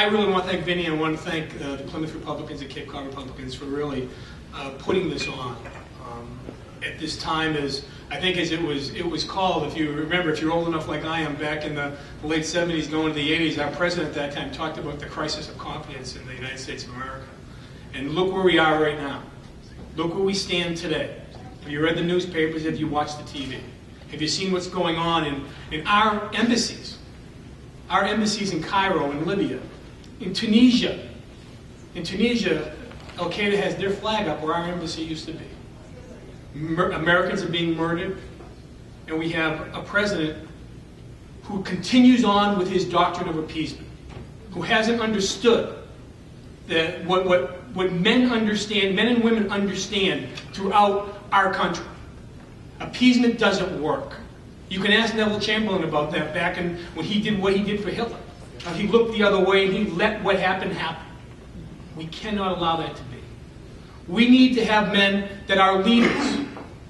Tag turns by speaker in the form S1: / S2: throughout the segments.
S1: I really want to thank Vinny, and I want to thank the Plymouth Republicans and Cape Cod Republicans for really putting this on at this time. As I think as it was called, if you remember, if you're old enough like I am, back in the late 70s going to the 80s, our president at that time talked about the crisis of confidence in the United States of America. And look where we are right now. Look where we stand today. Have you read the newspapers? Have you watched the TV? Have you seen what's going on in our embassies? Our embassies in Cairo, in Libya, in Tunisia. In Tunisia, Al-Qaeda has their flag up where our embassy used to be. Americans are being murdered, and we have a president who continues on with his doctrine of appeasement, who hasn't understood that what men understand, men and women understand throughout our country. Appeasement doesn't work. You can ask Neville Chamberlain about that back in when he did what he did for Hitler. He looked the other way and he let what happened happen. We cannot allow that to be. We need to have men that are leaders,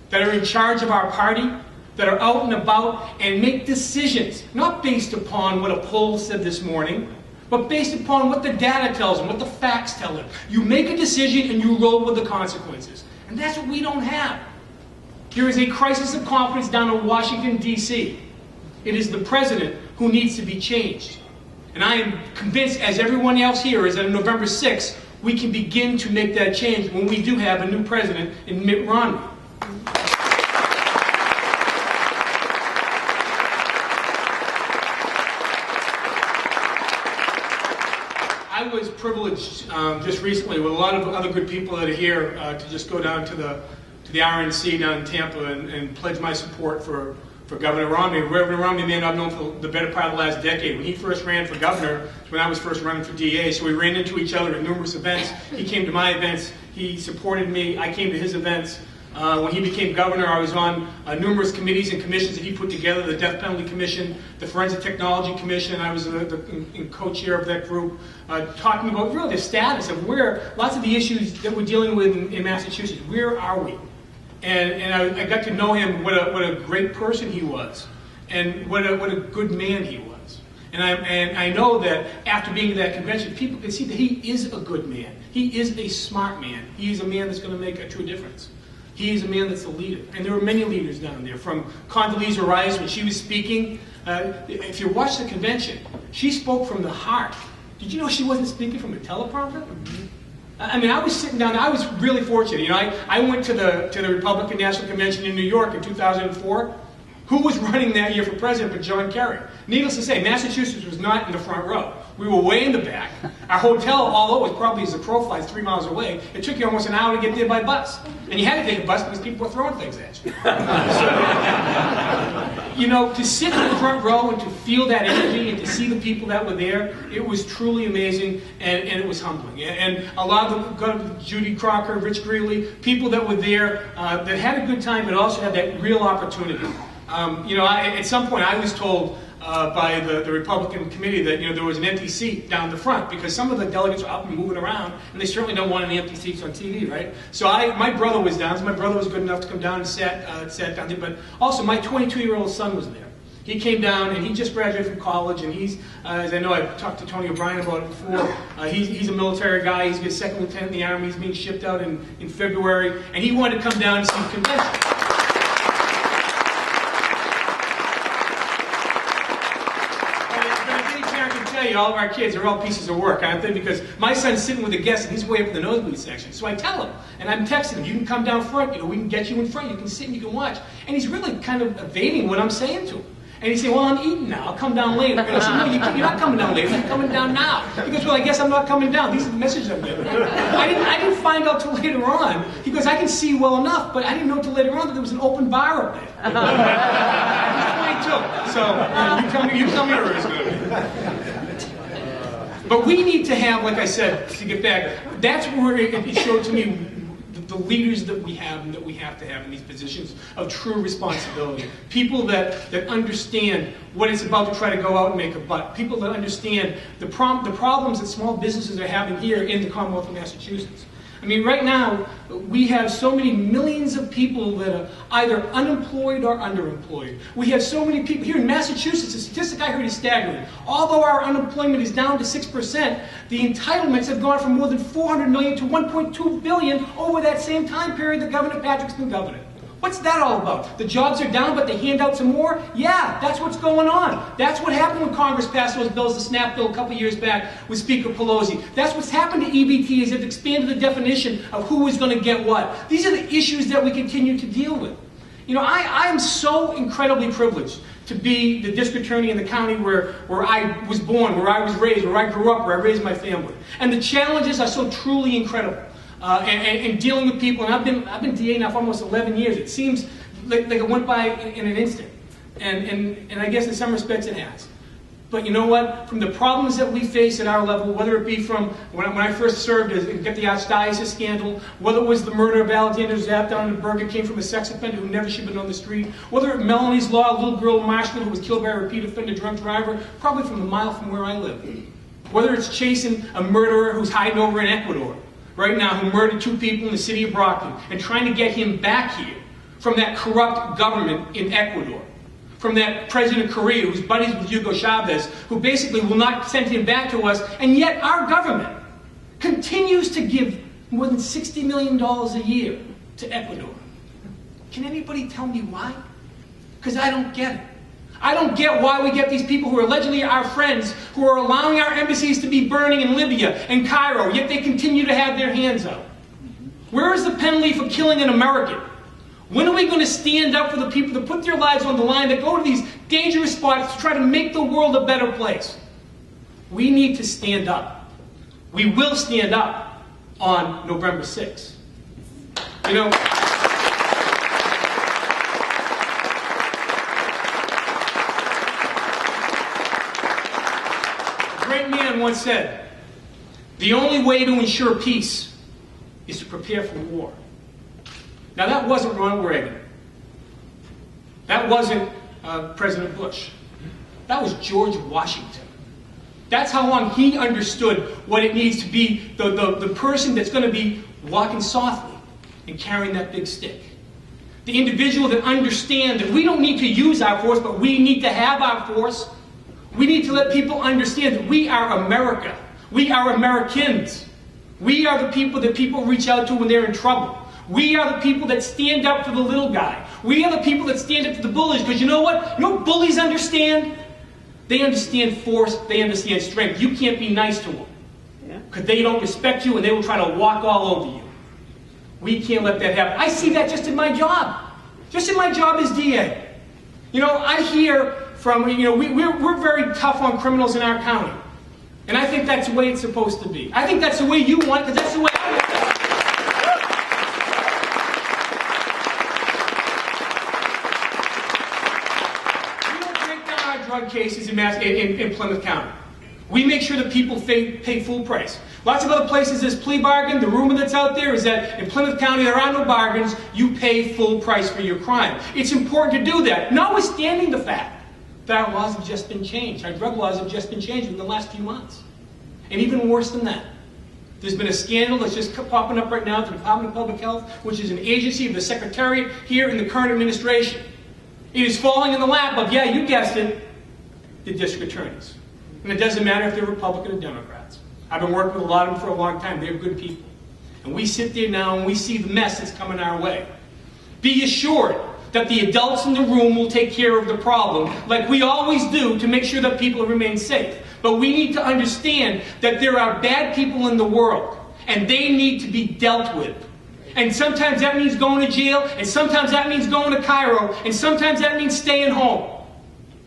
S1: that are in charge of our party, that are out and about and make decisions, not based upon what a poll said this morning, but based upon what the data tells them, what the facts tell them. You make a decision and you roll with the consequences. And that's what we don't have. There is a crisis of confidence down in Washington, D.C. It is the president who needs to be changed. And I am convinced, as everyone else here is, that on November 6th, we can begin to make that change when we do have a new president in Mitt Romney. I was privileged just recently with a lot of other good people that are here to just go down to the RNC down in Tampa and pledge my support for Governor Romney. Reverend Romney may not have known for the better part of the last decade. When he first ran for governor, when I was first running for DA, so we ran into each other at numerous events. He came to my events. He supported me. I came to his events. When he became governor, I was on numerous committees and commissions that he put together, the Death Penalty Commission, the Forensic Technology Commission. I was the co-chair of that group, talking about really the status of where lots of the issues that we're dealing with in Massachusetts. Where are we? And I got to know him, what a great person he was, and what a good man he was. And I know that after being at that convention, people can see that he is a good man. He is a smart man. He is a man that's going to make a true difference. He is a man that's a leader. And there were many leaders down there, from Condoleezza Rice when she was speaking. If you watch the convention, she spoke from the heart. Did you know she wasn't speaking from a teleprompter? I mean, I was sitting down, I was really fortunate. You know, I went to the Republican National Convention in New York in 2004. Who was running that year for president but John Kerry? Needless to say, Massachusetts was not in the front row. We were way in the back. Our hotel, although it was probably as the crow flies 3 miles away, it took you almost an hour to get there by bus. And you had to take a bus because people were throwing things at you. So, you know, to sit in the front row and to feel that energy and to see the people that were there, it was truly amazing, and it was humbling. And a lot of them, Judy Crocker, Rich Greeley, people that were there that had a good time but also had that real opportunity. You know, at some point I was told by the Republican committee that, you know, there was an empty seat down the front because some of the delegates were up and moving around, and they certainly don't want any empty seats on TV, right? So my brother was down, so my brother was good enough to come down and sat down there, but also my 22-year-old son was there. He came down, and he just graduated from college, and he's, as I know I've talked to Tony O'Brien about it before, he's a military guy. He's a second lieutenant in the Army. He's being shipped out in February, and he wanted to come down and see the convention. All of our kids are all pieces of work, aren't they? Because my son's sitting with a guest and he's way up in the nosebleed section. So I tell him, and I'm texting him, you can come down front, you know, we can get you in front, you can sit and you can watch. And he's really kind of evading what I'm saying to him. And he's saying, well, I'm eating now, I'll come down later. And I said, no, you're not coming down later, you're coming down now. He goes, well, I guess I'm not coming down. These are the messages I'm getting. I didn't find out till later on. He goes, I can see well enough, but I didn't know till later on that there was an open bar up there. He's 22. So you tell me where it's going to be. But we need to have, like I said, to get back, that's where it showed to me the leaders that we have and that we have to have in these positions of true responsibility. People that understand what it's about to try to go out and make a buck. People that understand the problems that small businesses are having here in the Commonwealth of Massachusetts. I mean, right now, we have so many millions of people that are either unemployed or underemployed. We have so many people here in Massachusetts. The statistic I heard is staggering. Although our unemployment is down to 6%, the entitlements have gone from more than 400 million to 1.2 billion over that same time period that Governor Patrick's been governor. What's that all about? The jobs are down, but they hand out some more? Yeah, that's what's going on. That's what happened when Congress passed those bills, the SNAP bill a couple years back with Speaker Pelosi. That's what's happened to EBT, is they've expanded the definition of who is going to get what. These are the issues that we continue to deal with. You know, I am so incredibly privileged to be the district attorney in the county where I was born, where I was raised, where I grew up, where I raised my family. And the challenges are so truly incredible. And dealing with people, and I've been DA now for almost 11 years. It seems like it went by in an instant, and I guess in some respects it has. But you know what? From the problems that we face at our level, whether it be from when I first served as get the Archdiocese scandal, whether it was the murder of Alexander Zapp down in Bergen, came from a sex offender who never should have been on the street, whether it Melanie's Law, a little girl in Marshfield who was killed by a repeat offender drunk driver, probably from a mile from where I live, whether it's chasing a murderer who's hiding over in Ecuador right now, who murdered 2 people in the city of Brockton, and trying to get him back here from that corrupt government in Ecuador, from that president of Korea who's buddies with Hugo Chavez, who basically will not send him back to us, and yet our government continues to give more than $60 million a year to Ecuador. Can anybody tell me why? Because I don't get it. I don't get why we get these people who are allegedly our friends who are allowing our embassies to be burning in Libya and Cairo, yet they continue to have their hands out. Where is the penalty for killing an American? When are we going to stand up for the people that put their lives on the line, that go to these dangerous spots to try to make the world a better place? We need to stand up. We will stand up on November 6th. You know, a great man once said, the only way to ensure peace is to prepare for war. Now that wasn't Ronald Reagan. That wasn't President Bush. That was George Washington. That's how long he understood what it needs to be the person that's going to be walking softly and carrying that big stick. The individual that understands that we don't need to use our force, but we need to have our force. We need to let people understand that we are America. We are Americans. We are the people that people reach out to when they're in trouble. We are the people that stand up for the little guy. We are the people that stand up for the bullies. Because you know what? You know what bullies understand? They understand force. They understand strength. You can't be nice to them. Because they don't respect you and they will try to walk all over you. We can't let that happen. I see that just in my job. Just in my job as DA. You know, I hear from, you know, we're very tough on criminals in our county. And I think that's the way it's supposed to be. I think that's the way you want it, because that's the way I want it. Drug cases in Plymouth County. We make sure that people pay full price. Lots of other places there's plea bargain. The rumor that's out there is that in Plymouth County there are no bargains. You pay full price for your crime. It's important to do that, notwithstanding the fact that our laws have just been changed. Our drug laws have just been changed in the last few months. And even worse than that, there's been a scandal that's just popping up right now at the Department of Public Health, which is an agency of the Secretariat here in the current administration. It is falling in the lap of, yeah, you guessed it, the district attorneys. And it doesn't matter if they're Republican or Democrats. I've been working with a lot of them for a long time. They're good people. And we sit there now and we see the mess that's coming our way. Be assured that the adults in the room will take care of the problem, like we always do, to make sure that people remain safe. But we need to understand that there are bad people in the world, and they need to be dealt with. And sometimes that means going to jail, and sometimes that means going to Cairo, and sometimes that means staying home.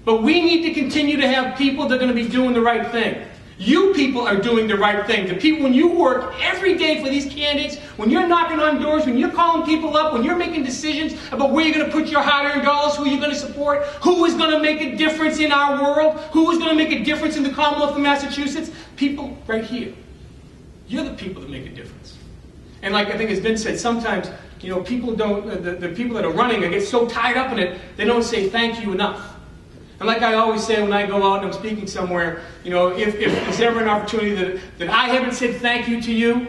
S1: But we need to continue to have people that are going to be doing the right thing. You people are doing the right thing. The people, when you work every day for these candidates, when you're knocking on doors, when you're calling people up, when you're making decisions about where you're going to put your hard-earned dollars, who you're going to support, who is going to make a difference in our world, who is going to make a difference in the Commonwealth of Massachusetts, people right here. You're the people that make a difference. And like I think has been said, sometimes, you know, people don't, the people that are running, they get so tied up in it, they don't say thank you enough. And like I always say when I go out and I'm speaking somewhere, you know, if there's ever an opportunity that I haven't said thank you to you,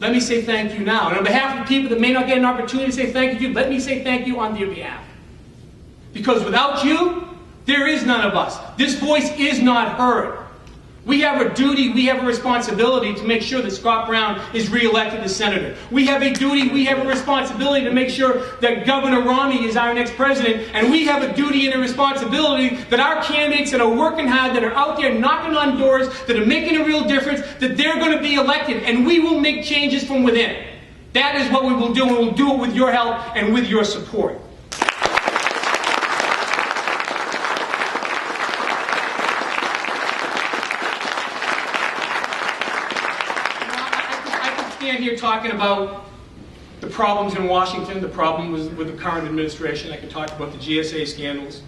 S1: let me say thank you now. And on behalf of the people that may not get an opportunity to say thank you, let me say thank you on their behalf. Because without you, there is none of us. This voice is not heard. We have a duty, we have a responsibility to make sure that Scott Brown is re-elected as senator. We have a duty, we have a responsibility to make sure that Governor Romney is our next president. And we have a duty and a responsibility that our candidates that are working hard, that are out there knocking on doors, that are making a real difference, that they're going to be elected. And we will make changes from within. That is what we will do, and we'll do it with your help and with your support. Here talking about the problems in Washington, the problem with the current administration. I can talk about the GSA scandals.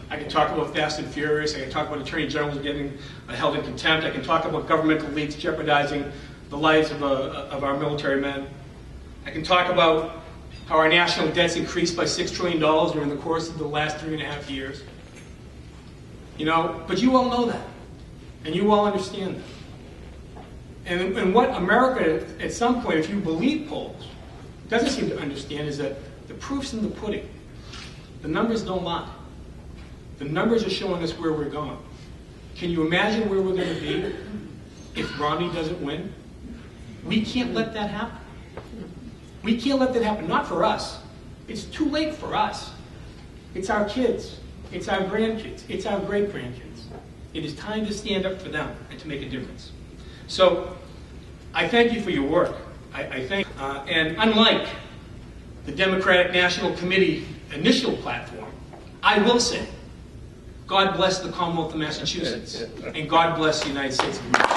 S1: I can talk about Fast and Furious. I can talk about attorney generals getting held in contempt. I can talk about governmental elites jeopardizing the lives of our military men. I can talk about how our national debt's increased by $6 trillion during the course of the last 3.5 years. You know, but you all know that, and you all understand that. And what America, at some point, if you believe polls, doesn't seem to understand is that the proof's in the pudding. The numbers don't lie. The numbers are showing us where we're going. Can you imagine where we're going to be if Romney doesn't win? We can't let that happen. We can't let that happen, not for us. It's too late for us. It's our kids. It's our grandkids. It's our great-grandkids. It is time to stand up for them and to make a difference. So, I thank you for your work. And unlike the Democratic National Committee initial platform, I will say, God bless the Commonwealth of Massachusetts, and God bless the United States of America.